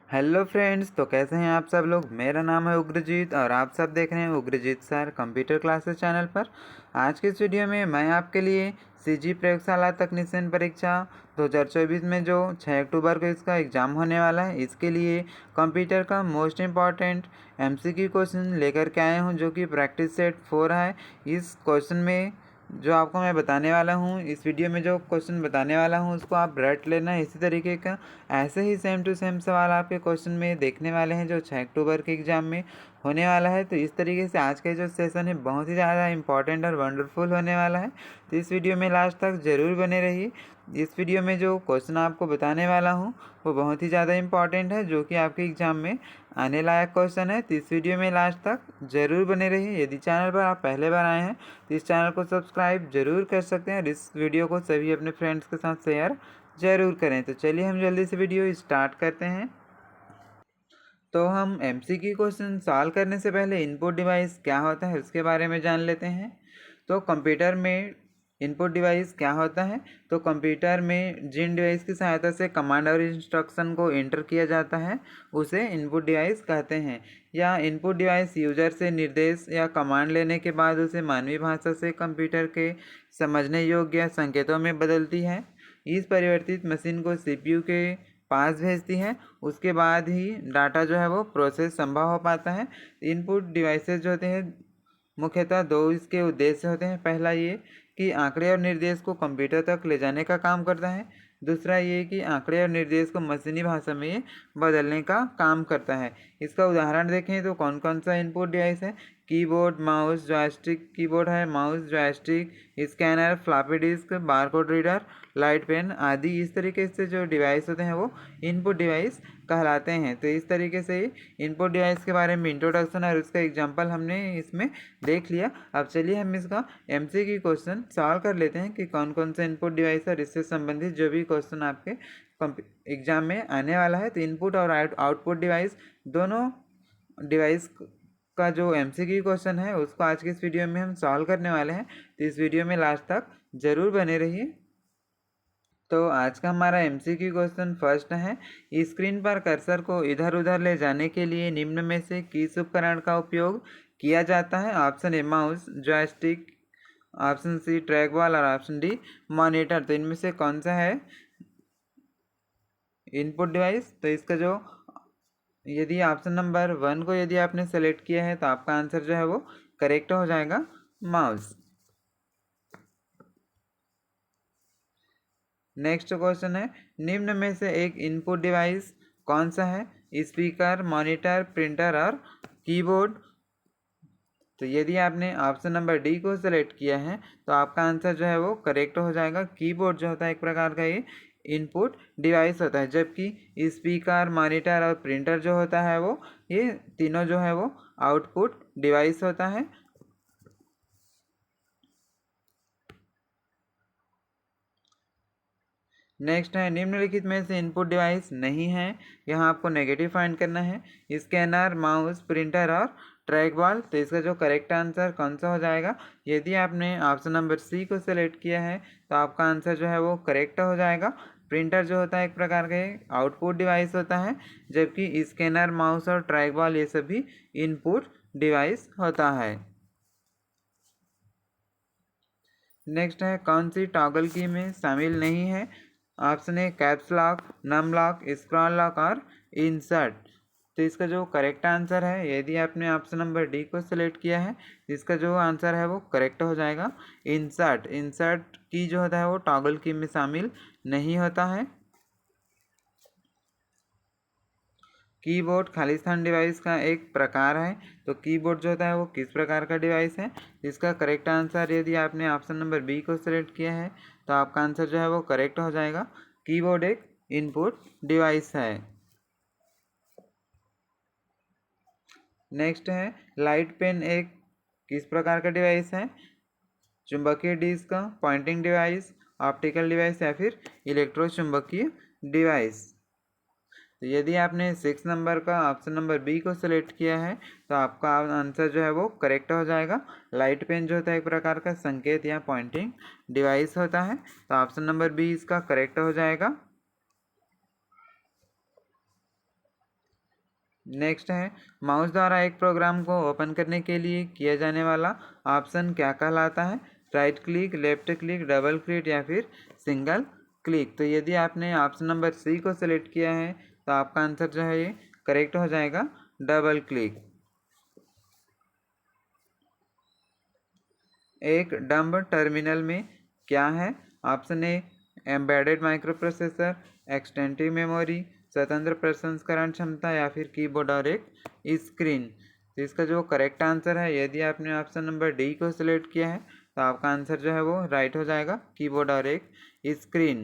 Hello friends, तो कैसे हैं आप सब लोग। मेरा नाम है उग्रजीत और आप सब देख रहे हैं उग्रजीत सर कंप्यूटर क्लासेस चैनल पर। आज के इस वीडियो में मैं आपके लिए सीजी प्रयोगशाला तकनीशियन परीक्षा 2024 में जो 6 अक्टूबर को इसका एग्ज़ाम होने वाला है, इसके लिए कंप्यूटर का मोस्ट इम्पॉर्टेंट एमसीक्यू क्वेश्चन लेकर के आया हूं, जो कि प्रैक्टिस सेट 4 है। इस क्वेश्चन में जो आपको मैं बताने वाला हूँ, इस वीडियो में जो क्वेश्चन बताने वाला हूँ उसको आप रट लेना। इसी तरीके का ऐसे ही सेम टू सेम सवाल आपके क्वेश्चन में देखने वाले हैं जो 6 अक्टूबर के एग्ज़ाम में होने वाला है। तो इस तरीके से आज का जो सेशन है बहुत ही ज़्यादा इंपॉर्टेंट और वंडरफुल होने वाला है। तो इस वीडियो में लास्ट तक ज़रूर बने रहिए। इस वीडियो में जो क्वेश्चन आपको बताने वाला हूँ वो बहुत ही ज़्यादा इंपॉर्टेंट है, जो कि आपके एग्ज़ाम में आने लायक क्वेश्चन है। तो इस वीडियो में लास्ट तक ज़रूर बने रहिए। यदि चैनल पर आप पहले बार आए हैं तो इस चैनल को सब्सक्राइब जरूर कर सकते हैं और इस वीडियो को सभी अपने फ्रेंड्स के साथ शेयर ज़रूर करें। तो चलिए हम जल्दी से वीडियो स्टार्ट करते हैं। तो हम एमसीक्यू क्वेश्चन सॉल्व करने से पहले इनपुट डिवाइस क्या होता है उसके बारे में जान लेते हैं। तो कंप्यूटर में इनपुट डिवाइस क्या होता है। तो कंप्यूटर में जिन डिवाइस की सहायता से कमांड और इंस्ट्रक्शन को एंटर किया जाता है उसे इनपुट डिवाइस कहते हैं। या इनपुट डिवाइस यूजर से निर्देश या कमांड लेने के बाद उसे मानवीय भाषा से कंप्यूटर के समझने योग्य संकेतों में बदलती है। इस परिवर्तित मशीन को सीपीयू के पास भेजती है। उसके बाद ही डाटा जो है वो प्रोसेस संभव हो पाता है। इनपुट डिवाइसेस जो होते हैं मुख्यतः दो इसके उद्देश्य होते हैं। पहला ये कि आंकड़े और निर्देश को कंप्यूटर तक ले जाने का काम करता है। दूसरा ये कि आंकड़े और निर्देश को मशीनी भाषा में ये बदलने का काम करता है। इसका उदाहरण देखें तो कौन कौन सा इनपुट डिवाइस है। कीबोर्ड, माउस, जॉयस्टिक कीबोर्ड है, mouse, joystick, scanner, floppy disk, barcode reader, light pen आदि। इस तरीके से जो डिवाइस होते हैं वो इनपुट डिवाइस कहलाते हैं। तो इस तरीके से इनपुट डिवाइस के बारे में इंट्रोडक्शन और उसका एग्जांपल हमने इसमें देख लिया। अब चलिए हम इसका एमसीक्यू क्वेश्चन सॉल्व कर लेते हैं कि कौन कौन सा इनपुट डिवाइस और इससे संबंधित जो भी क्वेश्चन आपके एग्जाम में आने वाला है। तो इनपुट और आउटपुट डिवाइस दोनों डिवाइस का जो एमसीक्यू क्वेश्चन है उसको आज के इस वीडियो में हम सॉल्व करने वाले हैं। तो इस वीडियो में लास्ट तक ज़रूर बने रहिए। तो आज का हमारा एमसीक्यू क्वेश्चन फर्स्ट है। स्क्रीन पर कर्सर को इधर उधर ले जाने के लिए निम्न में से किस उपकरण का उपयोग किया जाता है। Option a mouse, joystick, option c trackball और ऑप्शन डी मॉनिटर। तो इनमें से कौन सा है इनपुट डिवाइस। तो इसका जो यदि ऑप्शन नंबर 1 को यदि आपने सेलेक्ट किया है तो आपका आंसर जो है वो करेक्ट हो जाएगा, माउस। नेक्स्ट क्वेश्चन है, निम्न में से एक इनपुट डिवाइस कौन सा है। स्पीकर, मॉनिटर, प्रिंटर और कीबोर्ड। तो यदि आपने ऑप्शन नंबर डी को सेलेक्ट किया है तो आपका आंसर जो है वो करेक्ट हो जाएगा। कीबोर्ड जो होता है एक प्रकार का ये इनपुट डिवाइस होता है, जबकि स्पीकर, मॉनिटर और प्रिंटर जो होता है वो ये तीनों जो है वो आउटपुट डिवाइस होता है। नेक्स्ट है, निम्नलिखित में से इनपुट डिवाइस नहीं है। यहाँ आपको नेगेटिव फाइंड करना है। स्कैनर, माउस, प्रिंटर और ट्रैक बॉल। तो इसका जो करेक्ट आंसर कौन सा हो जाएगा। यदि आपने ऑप्शन नंबर सी को सेलेक्ट किया है तो आपका आंसर जो है वो करेक्ट हो जाएगा। प्रिंटर जो होता है एक प्रकार का आउटपुट डिवाइस होता है, जबकि स्कैनर, माउस और ट्रैक बॉल ये सभी इनपुट डिवाइस होता है। नेक्स्ट है, कौन सी टॉगल की में शामिल नहीं है। Option a caps lock, num lock, scroll lock और इंसर्ट। तो इसका जो करेक्ट आंसर है, यदि आपने ऑप्शन नंबर डी को सिलेक्ट किया है तो इसका जो आंसर है वो करेक्ट हो जाएगा, इंसर्ट। इंसर्ट की जो होता है वो टॉगल की में शामिल नहीं होता है। कीबोर्ड खालिस्तान डिवाइस का एक प्रकार है। तो कीबोर्ड जो होता है वो किस प्रकार का डिवाइस है। इसका करेक्ट आंसर, यदि आपने ऑप्शन नंबर बी को सिलेक्ट किया है तो आपका आंसर जो है वो करेक्ट हो जाएगा। कीबोर्ड एक इनपुट डिवाइस है। नेक्स्ट है, लाइट पेन एक किस प्रकार का डिवाइस है। चुंबकीय disk, pointing device, optical device या फिर इलेक्ट्रोचुंबकीय डिवाइस। तो यदि आपने 6 नंबर का ऑप्शन नंबर बी को सिलेक्ट किया है तो आपका आंसर जो है वो करेक्ट हो जाएगा। लाइट पेन जो होता है एक प्रकार का संकेत या पॉइंटिंग डिवाइस होता है। तो ऑप्शन नंबर बी इसका करेक्ट हो जाएगा। नेक्स्ट है माउस द्वारा एक प्रोग्राम को ओपन करने के लिए किया जाने वाला ऑप्शन क्या कहलाता है? Right click, left click, double click या फिर सिंगल क्लिक। तो यदि आपने ऑप्शन नंबर सी को सिलेक्ट किया है तो आपका आंसर जो है ये करेक्ट हो जाएगा, डबल क्लिक। एक डंब टर्मिनल में क्या है? ऑप्शन ए एम्बेडेड माइक्रो प्रोसेसर, एक्सटेंटिव मेमोरी, स्वतंत्र प्रसंस्करण क्षमता या फिर कीबोर्ड और एक स्क्रीन। तो इसका जो करेक्ट आंसर है, यदि आपने ऑप्शन नंबर डी को सिलेक्ट किया है तो आपका आंसर जो है वो राइट हो जाएगा, कीबोर्ड और एक स्क्रीन।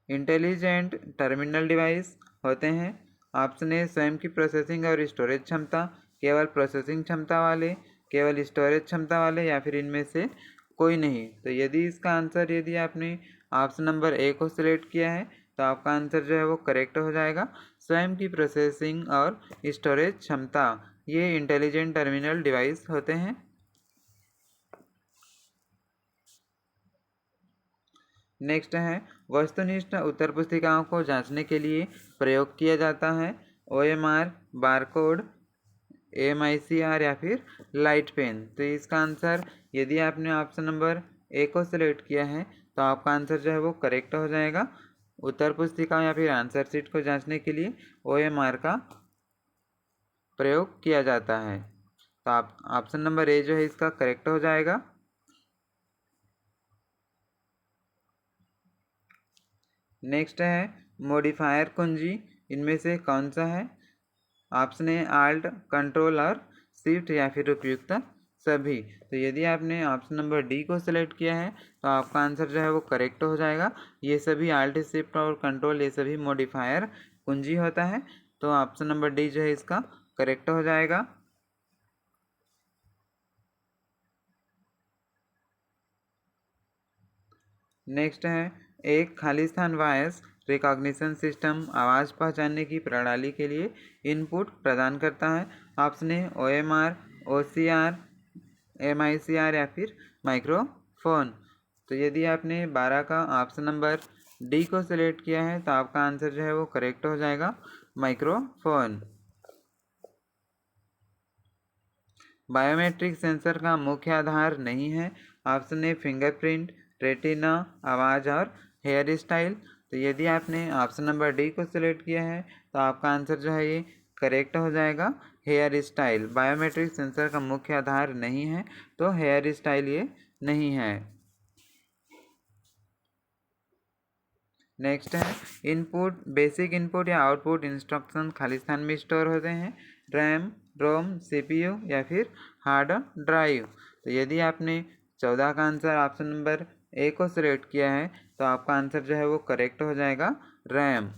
इंटेलिजेंट टर्मिनल डिवाइस होते हैं। ऑप्शन ए स्वयं की प्रोसेसिंग और स्टोरेज क्षमता, केवल प्रोसेसिंग क्षमता वाले, केवल स्टोरेज क्षमता वाले या फिर इनमें से कोई नहीं। तो यदि इसका आंसर, यदि आपने ऑप्शन नंबर ए को सिलेक्ट किया है तो आपका आंसर जो है वो करेक्ट हो जाएगा, स्वयं की प्रोसेसिंग और स्टोरेज क्षमता। ये इंटेलिजेंट टर्मिनल डिवाइस होते हैं। नेक्स्ट है वस्तुनिष्ठ उत्तर पुस्तिकाओं को जांचने के लिए प्रयोग किया जाता है OMR, बारकोड, MICR या फिर लाइट पेन। तो इसका आंसर, यदि आपने ऑप्शन नंबर ए को सिलेक्ट किया है तो आपका आंसर जो है वो करेक्ट हो जाएगा। उत्तर पुस्तिका या फिर आंसर शीट को जांचने के लिए OMR का प्रयोग किया जाता है। तो आप ऑप्शन नंबर ए जो है इसका करेक्ट हो जाएगा। नेक्स्ट है मॉडिफायर कुंजी इनमें से कौन सा है? ऑप्शन ए आल्ट, कंट्रोल और शिफ्ट या फिर उपयुक्त सभी। तो यदि आपने ऑप्शन नंबर डी को सिलेक्ट किया है तो आपका आंसर जो है वो करेक्ट हो जाएगा। ये सभी आल्ट, शिफ्ट और कंट्रोल ये सभी मॉडिफायर कुंजी होता है। तो ऑप्शन नंबर डी जो है इसका करेक्ट हो जाएगा। नेक्स्ट है एक खालिस्तान वॉइस रिकॉग्निशन सिस्टम आवाज़ पहचानने की प्रणाली के लिए इनपुट प्रदान करता है। ऑप्शन ए OMR, OCR, MICR या फिर माइक्रोफोन। तो यदि आपने 12 का ऑप्शन नंबर डी को सिलेक्ट किया है तो आपका आंसर जो है वो करेक्ट हो जाएगा, माइक्रोफोन। बायोमेट्रिक सेंसर का मुख्य आधार नहीं है। ऑप्शन ए फिंगरप्रिंट, रेटिना, आवाज़ और हेयर स्टाइल। तो यदि आपने ऑप्शन नंबर डी को सिलेक्ट किया है तो आपका आंसर जो है ये करेक्ट हो जाएगा, हेयर स्टाइल। बायोमेट्रिक सेंसर का मुख्य आधार नहीं है तो हेयर स्टाइल ये नहीं है। नेक्स्ट है इनपुट, बेसिक इनपुट या आउटपुट इंस्ट्रक्शन खालिस्तान में स्टोर होते हैं। रैम, रोम, CPU या फिर हार्ड ड्राइव। तो यदि आपने 14 का आंसर ऑप्शन नंबर ए को सिलेक्ट किया है तो आपका आंसर जो है वो करेक्ट हो जाएगा, रैम।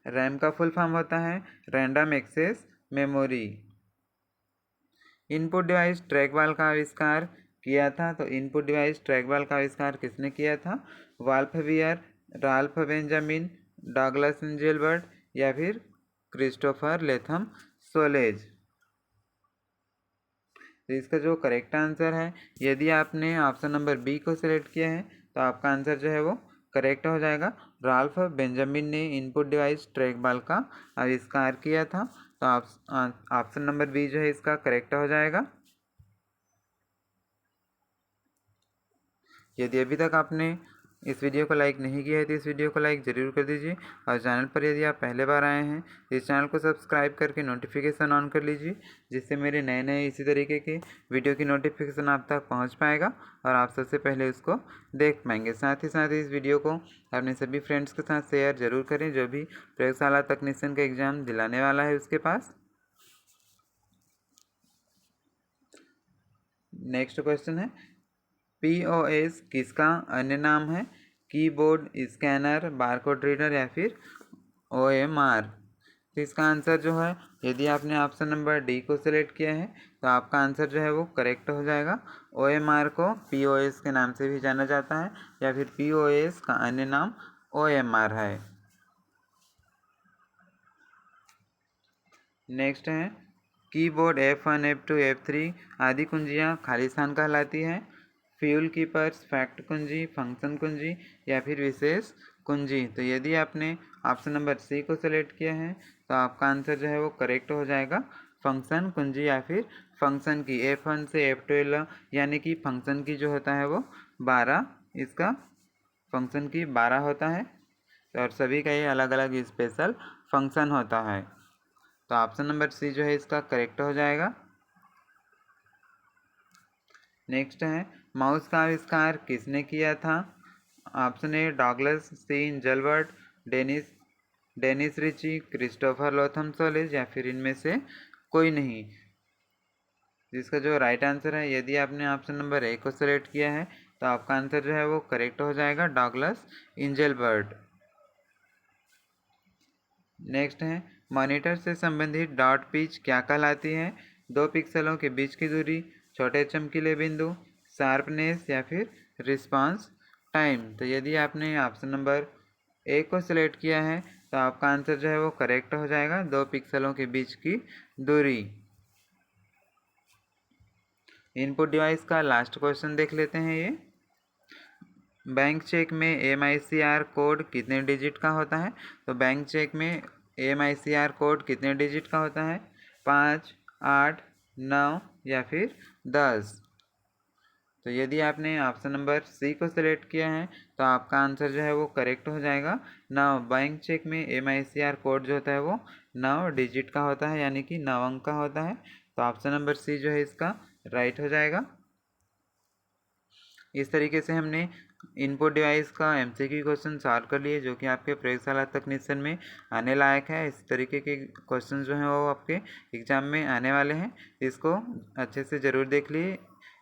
रैम का फुल फॉर्म होता है random access memory. Input device trackball का आविष्कार किया था। तो इनपुट डिवाइस ट्रैक बॉल का आविष्कार किसने किया था? वाल्फ वियर, राल्फ बेंजामिन, डगलस एंजेलबर्ट या फिर क्रिस्टोफर लेथम सोलेज। तो इसका जो करेक्ट आंसर है, यदि आपने ऑप्शन नंबर बी को सिलेक्ट किया है तो आपका आंसर जो है वो करेक्ट हो जाएगा। राल्फ बेंजामिन ने इनपुट डिवाइस ट्रैक बॉल का आविष्कार किया था। तो ऑप्शन नंबर बी जो है इसका करेक्ट हो जाएगा। यदि अभी तक आपने इस वीडियो को लाइक नहीं किया है तो इस वीडियो को लाइक ज़रूर कर दीजिए, और चैनल पर यदि आप पहले बार आए हैं तो इस चैनल को सब्सक्राइब करके नोटिफिकेशन ऑन कर लीजिए, जिससे मेरे नए नए इसी तरीके के वीडियो की नोटिफिकेशन आप तक पहुंच पाएगा और आप सबसे पहले उसको देख पाएंगे। साथ ही इस वीडियो को अपने सभी फ्रेंड्स के साथ शेयर ज़रूर करें जो भी प्रयोगशाला तकनीशियन का एग्ज़ाम दिलाने वाला है उसके पास। नेक्स्ट क्वेश्चन है POS किसका अन्य नाम है? कीबोर्ड, स्कैनर, बारकोड रीडर या फिर OMR। तो इसका आंसर जो है, यदि आपने ऑप्शन नंबर डी को सिलेक्ट किया है तो आपका आंसर जो है वो करेक्ट हो जाएगा। OMR को POS के नाम से भी जाना जाता है या फिर POS का अन्य नाम OMR है। नेक्स्ट है कीबोर्ड F1, F2, F3 आदि कुंजियाँ खालिस्तान कहलाती है। फ्यूल कीपर्स, फैक्ट कुंजी, फंक्शन कुंजी या फिर विशेष कुंजी। तो यदि आपने ऑप्शन नंबर सी को सिलेक्ट किया है तो आपका आंसर जो है वो करेक्ट हो जाएगा, फंक्शन कुंजी या फिर फंक्शन की। F1 से F12 यानी कि फंक्शन की जो होता है वो 12, इसका फंक्शन की 12 होता है और सभी का ये अलग अलग स्पेशल फंक्शन होता है। तो ऑप्शन नंबर सी जो है इसका करेक्ट हो जाएगा। नेक्स्ट है, माउस का आविष्कार किसने किया था? Option A Douglas, C Engelbart, Dennis Ritchie, Christopher Latham Sholes या फिर इनमें से कोई नहीं। जिसका जो राइट आंसर है, यदि आपने ऑप्शन नंबर ए को सिलेक्ट किया है तो आपका आंसर जो है वो करेक्ट हो जाएगा, डॉगलस इंजलबर्ट। नेक्स्ट है, मॉनिटर से संबंधित डॉट पिच क्या कहलाती है? 2 पिक्सलों के बीच की दूरी, छोटे चमकीले बिंदु, शार्पनेस या फिर रिस्पांस टाइम। तो यदि आपने ऑप्शन नंबर ए को सिलेक्ट किया है तो आपका आंसर जो है वो करेक्ट हो जाएगा, 2 पिक्सलों के बीच की दूरी। इनपुट डिवाइस का लास्ट क्वेश्चन देख लेते हैं। ये बैंक चेक में MICR कोड कितने डिजिट का होता है? तो बैंक चेक में MICR कोड कितने डिजिट का होता है? 5, 8, 9 या फिर 10। तो यदि आपने ऑप्शन नंबर सी को सिलेक्ट किया है तो आपका आंसर जो है वो करेक्ट हो जाएगा, 9। बैंक चेक में MICR कोड जो होता है वो 9 डिजिट का होता है, यानी कि 9 अंक का होता है। तो ऑप्शन नंबर सी जो है इसका राइट हो जाएगा। इस तरीके से हमने इनपुट डिवाइस का MCQ क्वेश्चन सॉल्व कर लिए, जो कि आपके प्रयोगशाला तकनीशियन में आने लायक है। इस तरीके के क्वेश्चन जो हैं वो आपके एग्जाम में आने वाले हैं, इसको अच्छे से ज़रूर देख लिए।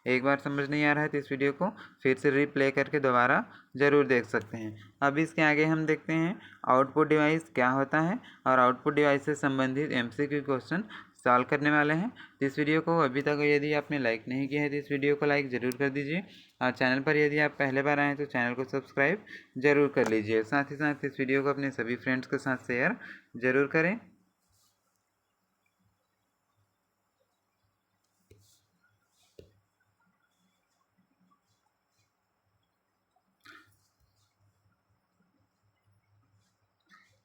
एक बार समझ नहीं आ रहा है तो इस वीडियो को फिर से रिप्ले करके दोबारा ज़रूर देख सकते हैं। अब इसके आगे हम देखते हैं आउटपुट डिवाइस क्या होता है और आउटपुट डिवाइस से संबंधित MCQ क्वेश्चन सॉल्व करने वाले हैं। तो इस वीडियो को अभी तक यदि आपने लाइक नहीं किया है तो इस वीडियो को लाइक ज़रूर कर दीजिए और चैनल पर यदि आप पहले बार आए हैं तो चैनल को सब्सक्राइब ज़रूर कर लीजिए। साथ ही साथ इस वीडियो को अपने सभी फ्रेंड्स के साथ शेयर ज़रूर करें।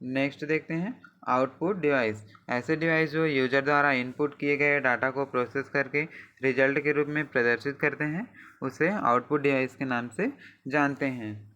नेक्स्ट देखते हैं आउटपुट डिवाइस। ऐसे डिवाइस जो यूजर द्वारा इनपुट किए गए डाटा को प्रोसेस करके रिजल्ट के रूप में प्रदर्शित करते हैं, उसे आउटपुट डिवाइस के नाम से जानते हैं।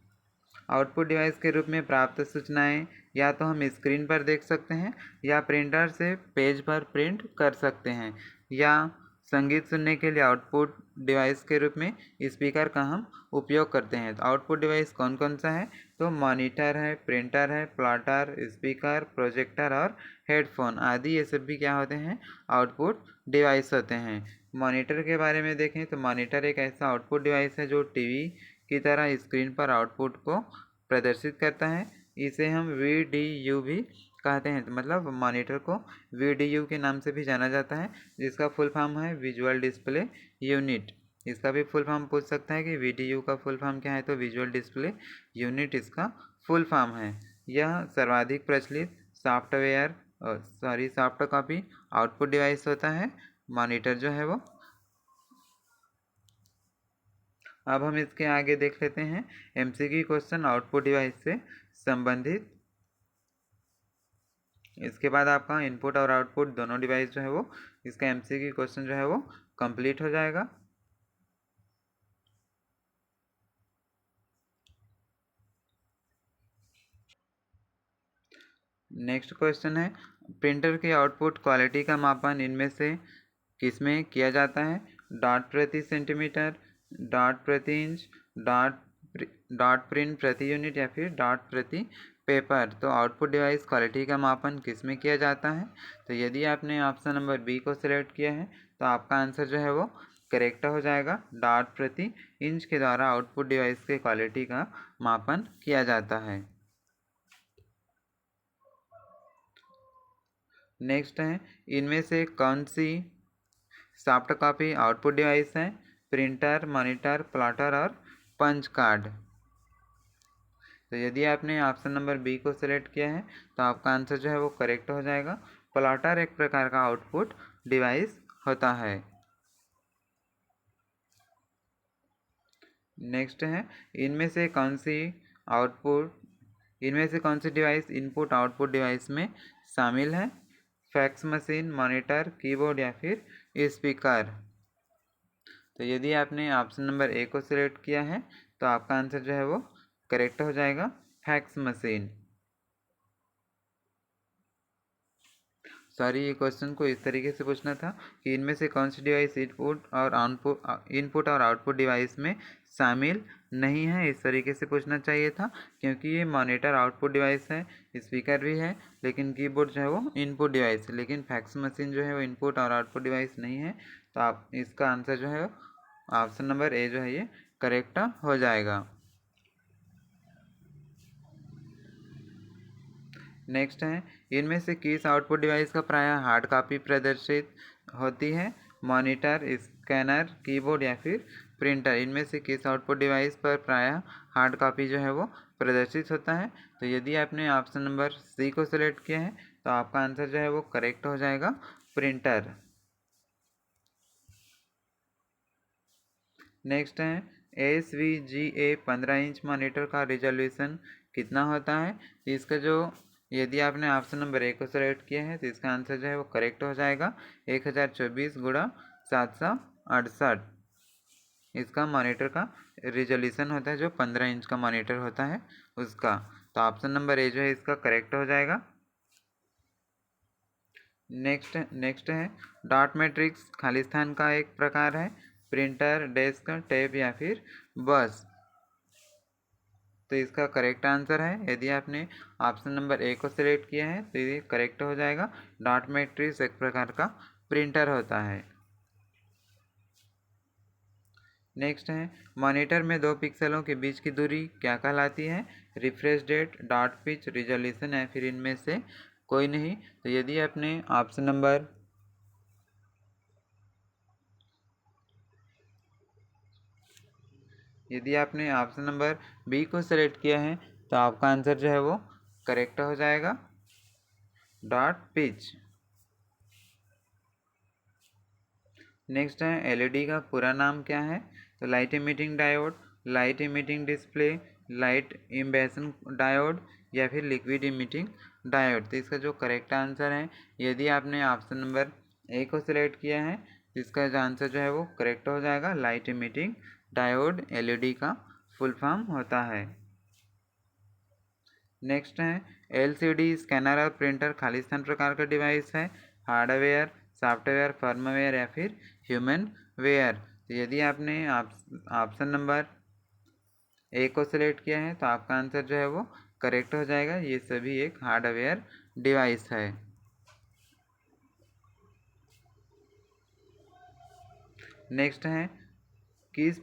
आउटपुट डिवाइस के रूप में प्राप्त सूचनाएं या तो हम स्क्रीन पर देख सकते हैं या प्रिंटर से पेज पर प्रिंट कर सकते हैं, या संगीत सुनने के लिए आउटपुट डिवाइस के रूप में स्पीकर का हम उपयोग करते हैं। तो आउटपुट डिवाइस कौन कौन सा है? तो मॉनिटर है, प्रिंटर है, प्लॉटर, स्पीकर, प्रोजेक्टर और हेडफोन आदि, ये सब भी क्या होते हैं? आउटपुट डिवाइस होते हैं। मॉनिटर के बारे में देखें तो मॉनिटर एक ऐसा आउटपुट डिवाइस है जो टीवी की तरह स्क्रीन पर आउटपुट को प्रदर्शित करता है। इसे हम VDU भी कहते हैं, तो मतलब मॉनिटर को VDU के नाम से भी जाना जाता है, जिसका फुल फॉर्म है विजुअल डिस्प्ले यूनिट। इसका भी फुल फॉर्म पूछ सकता है कि VDU का फुल फॉर्म क्या है, तो विजुअल डिस्प्ले यूनिट इसका फुल फॉर्म है। यह सर्वाधिक प्रचलित सॉफ्ट कॉपी आउटपुट डिवाइस होता है, मॉनिटर जो है वो। अब हम इसके आगे देख लेते हैं MCQ क्वेश्चन आउटपुट डिवाइस से संबंधित। इसके बाद आपका इनपुट और आउटपुट दोनों डिवाइस जो है वो, इसका MCQ क्वेश्चन जो है वो कंप्लीट हो जाएगा। नेक्स्ट क्वेश्चन है, प्रिंटर के आउटपुट क्वालिटी का मापन इनमें से किसमें किया जाता है? डॉट प्रति सेंटीमीटर, डॉट प्रति इंच, डॉट प्रिंट प्रति यूनिट या फिर डॉट प्रति पेपर। तो आउटपुट डिवाइस क्वालिटी का मापन किस में किया जाता है? तो यदि आपने ऑप्शन नंबर बी को सिलेक्ट किया है तो आपका आंसर जो है वो करेक्ट हो जाएगा, डॉट प्रति इंच के द्वारा आउटपुट डिवाइस के क्वालिटी का मापन किया जाता है। नेक्स्ट है, इनमें से कौन सी सॉफ्ट कॉपी आउटपुट डिवाइस है? प्रिंटर, मॉनिटर, प्लॉटर और पंच कार्ड। तो यदि आपने ऑप्शन नंबर बी को सिलेक्ट किया है तो आपका आंसर जो है वो करेक्ट हो जाएगा। प्लॉटर एक प्रकार का आउटपुट डिवाइस होता है। नेक्स्ट है इनमें से कौन सी आउटपुट इनमें से कौन सी डिवाइस इनपुट आउटपुट डिवाइस में शामिल है? फैक्स मशीन, मॉनिटर, कीबोर्ड या फिर स्पीकर। तो यदि आपने ऑप्शन नंबर ए को सिलेक्ट किया है तो आपका आंसर जो है वो करेक्ट हो जाएगा, फैक्स मशीन। सॉरी, ये क्वेश्चन को इस तरीके से पूछना था कि इनमें से कौन सी डिवाइस इनपुट और आउटपुट डिवाइस में शामिल नहीं है, इस तरीके से पूछना चाहिए था, क्योंकि ये मॉनिटर आउटपुट डिवाइस है, स्पीकर भी है, लेकिन कीबोर्ड जो है वो इनपुट डिवाइस है, लेकिन फैक्स मशीन जो है वो इनपुट और आउटपुट डिवाइस नहीं है। तो आप इसका आंसर जो है ऑप्शन नंबर ए जो है ये करेक्ट हो जाएगा। नेक्स्ट है इनमें से किस आउटपुट डिवाइस का प्रायः हार्ड कॉपी प्रदर्शित होती है? मॉनिटर, स्कैनर, कीबोर्ड या फिर प्रिंटर। इनमें से किस आउटपुट डिवाइस पर प्रायः हार्ड कॉपी जो है वो प्रदर्शित होता है? तो यदि आपने ऑप्शन नंबर सी को सिलेक्ट किया है तो आपका आंसर जो है वो करेक्ट हो जाएगा, प्रिंटर। नेक्स्ट है SVGA 15 इंच मॉनिटर का रिजोल्यूशन कितना होता है? तो इसका जो यदि आपने ऑप्शन नंबर ए को सेलेक्ट किया है तो इसका आंसर जो है वो करेक्ट हो जाएगा, 1024 गुणा 768 इसका मॉनिटर का रिजोल्यूशन होता है, जो 15 इंच का मॉनिटर होता है उसका। तो ऑप्शन नंबर ए जो है इसका करेक्ट हो जाएगा। नेक्स्ट है डॉट मैट्रिक्स खालिस्तान का एक प्रकार है? प्रिंटर, डेस्क, टैब या फिर बस। तो इसका करेक्ट आंसर है, यदि आपने ऑप्शन नंबर ए को सिलेक्ट किया है तो ये करेक्ट हो जाएगा। डॉट मैट्रिक्स एक प्रकार का प्रिंटर होता है। नेक्स्ट है मॉनिटर में 2 पिक्सलों के बीच की दूरी क्या कहलाती है? Refresh rate, dot pitch, resolution या फिर इनमें से कोई नहीं। तो यदि आपने ऑप्शन नंबर बी को सेलेक्ट किया है तो आपका आंसर जो है वो करेक्ट हो जाएगा, डॉट पिच। नेक्स्ट है एलईडी का पूरा नाम क्या है? तो light emitting diode, light emitting display, light emission diode या फिर लिक्विड इमिटिंग डायोड। तो इसका जो करेक्ट आंसर है, यदि आपने ऑप्शन नंबर ए को सिलेक्ट किया है तो इसका जो आंसर जो है वो करेक्ट हो जाएगा, लाइट इमिटिंग डायोड एलईडी का फुल फॉर्म होता है। नेक्स्ट है एलसीडी स्कैनर और प्रिंटर खालिस्तान प्रकार का डिवाइस है? हार्डवेयर, सॉफ्टवेयर, फर्मवेयर या फिर ह्यूमन वेयर। तो यदि आपने ऑप्शन नंबर ए को सिलेक्ट किया है तो आपका आंसर जो है वो करेक्ट हो जाएगा, ये सभी एक हार्डवेयर डिवाइस है। नेक्स्ट है किस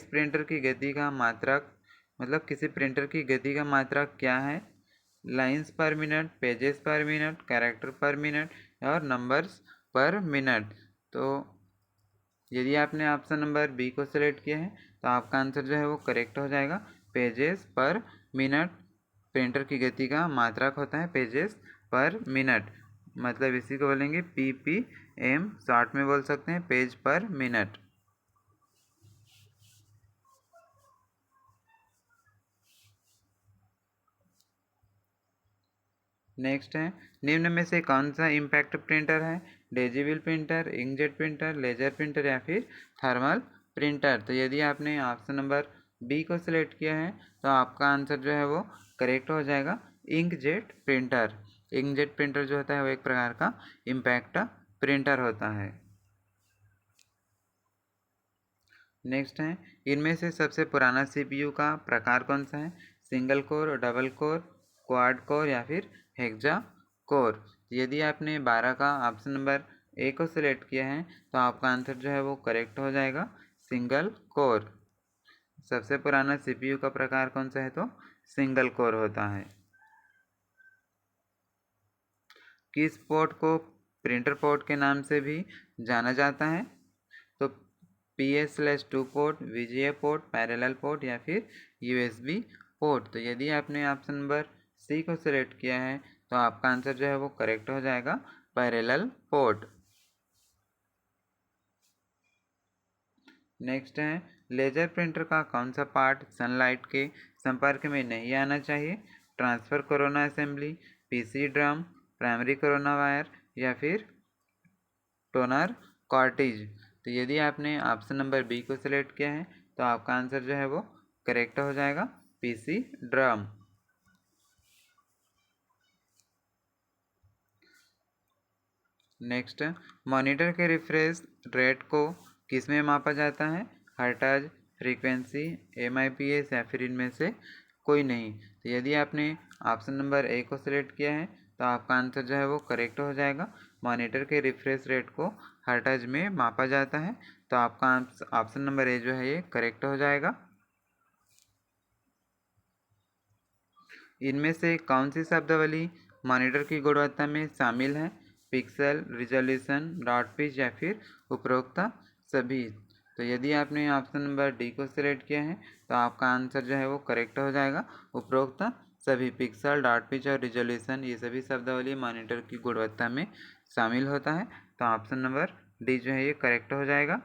प्रिंटर की गति का मात्रक किसी प्रिंटर की गति का मात्रक क्या है? लाइन्स पर मिनट, पेजेस पर मिनट, कैरेक्टर पर मिनट और नंबर्स पर मिनट। तो यदि आपने ऑप्शन नंबर बी को सिलेक्ट किया है तो आपका आंसर जो है वो करेक्ट हो जाएगा, पेजेस पर मिनट प्रिंटर की गति का मात्रक होता है, पेजेस पर मिनट। मतलब इसी को बोलेंगे PPM, शॉर्ट में बोल सकते हैं, पेज पर मिनट। नेक्स्ट है निम्न में से कौन सा इम्पैक्ट प्रिंटर है? Digital printer, inkjet printer, laser printer या फिर थर्मल प्रिंटर। तो यदि आपने ऑप्शन नंबर बी को सिलेक्ट किया है तो आपका आंसर जो है वो करेक्ट हो जाएगा, इंकजेट प्रिंटर। इंकजेट प्रिंटर जो होता है वो एक प्रकार का इम्पैक्ट प्रिंटर होता है। नेक्स्ट है इनमें से सबसे पुराना CPU का प्रकार कौन सा है? Single core, double core, quad core या फिर हेक्सा कोर। यदि आपने 12 का ऑप्शन नंबर ए को सिलेक्ट किया है तो आपका आंसर जो है वो करेक्ट हो जाएगा, सिंगल कोर। सबसे पुराना CPU का प्रकार कौन सा है? तो सिंगल कोर होता है। किस पोर्ट को प्रिंटर पोर्ट के नाम से भी जाना जाता है? तो PS/2 port, VGA port, parallel port या फिर USB पोर्ट। तो यदि आपने ऑप्शन नंबर सी को सिलेक्ट किया है तो आपका आंसर जो है वो करेक्ट हो जाएगा, पैरेलल पोर्ट। नेक्स्ट है लेजर प्रिंटर का कौन सा पार्ट सनलाइट के संपर्क में नहीं आना चाहिए? Transfer corona assembly, PC drum, primary corona wire या फिर टोनर कॉर्टिज। तो यदि आपने ऑप्शन नंबर बी को सिलेक्ट किया है तो आपका आंसर जो है वो करेक्ट हो जाएगा, पीसी ड्रम। नेक्स्ट, मॉनिटर के रिफ्रेश रेट को किस में मापा जाता है? हर्ट्ज, फ्रीक्वेंसी, एमआईपीएस या फिर इनमें से कोई नहीं। तो यदि आपने ऑप्शन नंबर ए को सिलेक्ट किया है तो आपका आंसर जो है वो करेक्ट हो जाएगा। मॉनिटर के रिफ्रेश रेट को हर्ट्ज में मापा जाता है, तो आपका ऑप्शन नंबर ए जो है ये करेक्ट हो जाएगा। इनमें से कौन सी शब्दावली मॉनिटर की गुणवत्ता में शामिल है? पिक्सल, रिजोल्यूशन, डॉट पिच या फिर उपरोक्त सभी। तो यदि आपने ऑप्शन नंबर डी को सिलेक्ट किया है तो आपका आंसर जो है वो करेक्ट हो जाएगा। उपरोक्त सभी पिक्सल, डॉट पिच और रिजोल्यूशन ये सभी शब्दावली मॉनिटर की गुणवत्ता में शामिल होता है, तो ऑप्शन नंबर डी जो है ये करेक्ट हो जाएगा।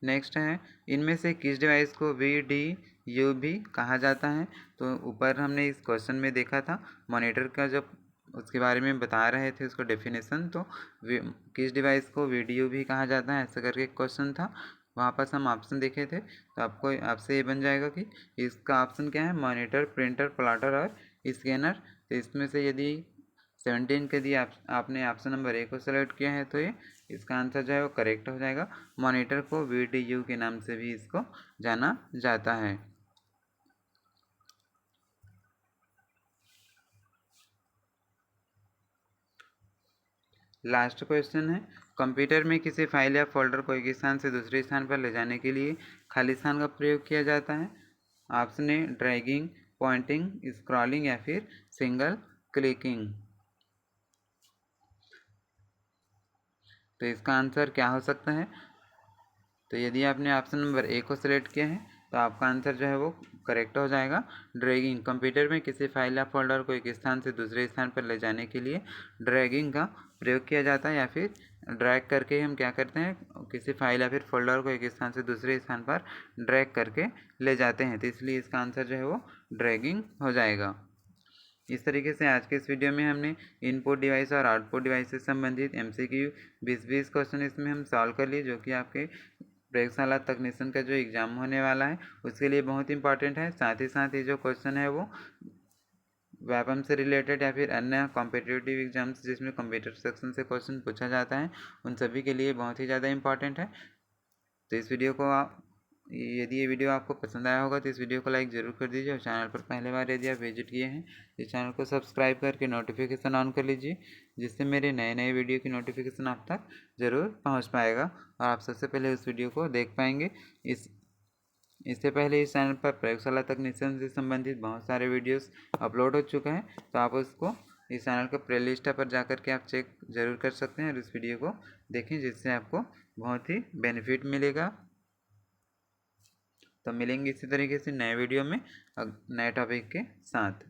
नेक्स्ट है इनमें से किस डिवाइस को VDU भी कहा जाता है? तो ऊपर हमने इस क्वेश्चन में देखा था मॉनिटर का, जब उसके बारे में बता रहे थे उसको डेफिनेशन, तो किस डिवाइस को VDU भी कहा जाता है ऐसा करके एक क्वेश्चन था। वहाँ पर हम ऑप्शन देखे थे, तो आपको आपसे ये बन जाएगा कि इसका ऑप्शन क्या है, मॉनिटर, प्रिंटर, प्लॉटर और स्कैनर। तो इसमें से यदि 17 के दिए आपने ऑप्शन नंबर ए को सेलेक्ट किया है तो ये इसका आंसर जो है वो करेक्ट हो जाएगा। मॉनिटर को VDU के नाम से भी इसको जाना जाता है। लास्ट क्वेश्चन है कंप्यूटर में किसी फाइल या फोल्डर को एक स्थान से दूसरे स्थान पर ले जाने के लिए खाली स्थान का प्रयोग किया जाता है? Option a dragging, pointing, scrolling या फिर सिंगल क्लिकिंग। तो इसका आंसर क्या हो सकता है? तो यदि आपने ऑप्शन नंबर ए को सिलेक्ट किया है तो आपका आंसर जो है वो करेक्ट हो जाएगा। ड्रैगिंग, कंप्यूटर में किसी फाइल या फोल्डर को एक स्थान से दूसरे स्थान पर ले जाने के लिए ड्रैगिंग का प्रयोग किया जाता है, या फिर ड्रैग करके हम क्या करते हैं, किसी फाइल या फिर फोल्डर को एक स्थान से दूसरे स्थान पर ड्रैग करके ले जाते हैं, तो इसलिए इसका आंसर जो है वो ड्रैगिंग हो जाएगा। इस तरीके से आज के इस वीडियो में हमने इनपुट डिवाइस और आउटपुट डिवाइस से संबंधित MCQ 20 क्वेश्चन इसमें हम सॉल्व कर लिए, जो कि आपके प्रयोगशाला तकनीशियन का जो एग्ज़ाम होने वाला है उसके लिए बहुत इंपॉर्टेंट है। साथ ही साथ ये जो क्वेश्चन है वो वेपन से रिलेटेड या फिर अन्य कॉम्पिटिटिव एग्जाम्स जिसमें कंप्यूटर सेक्शन से क्वेश्चन पूछा जाता है उन सभी के लिए बहुत ही ज़्यादा इंपॉर्टेंट है। तो इस वीडियो को यदि ये वीडियो आपको पसंद आया होगा तो इस वीडियो को लाइक ज़रूर कर दीजिए, और चैनल पर पहले बार यदि आप विजिट किए हैं तो चैनल को सब्सक्राइब करके नोटिफिकेशन ऑन कर लीजिए, जिससे मेरे नए नए वीडियो की नोटिफिकेशन आप तक ज़रूर पहुंच पाएगा और आप सबसे पहले उस वीडियो को देख पाएंगे। इससे पहले इस चैनल पर प्रयोगशाला तकनीशियन से संबंधित बहुत सारे वीडियोस अपलोड हो चुके हैं, तो आप उसको इस चैनल का प्ले लिस्ट पर जाकर के आप चेक ज़रूर कर सकते हैं और इस वीडियो को देखें, जिससे आपको बहुत ही बेनिफिट मिलेगा। तो मिलेंगे इसी तरीके से नए वीडियो में नए टॉपिक के साथ।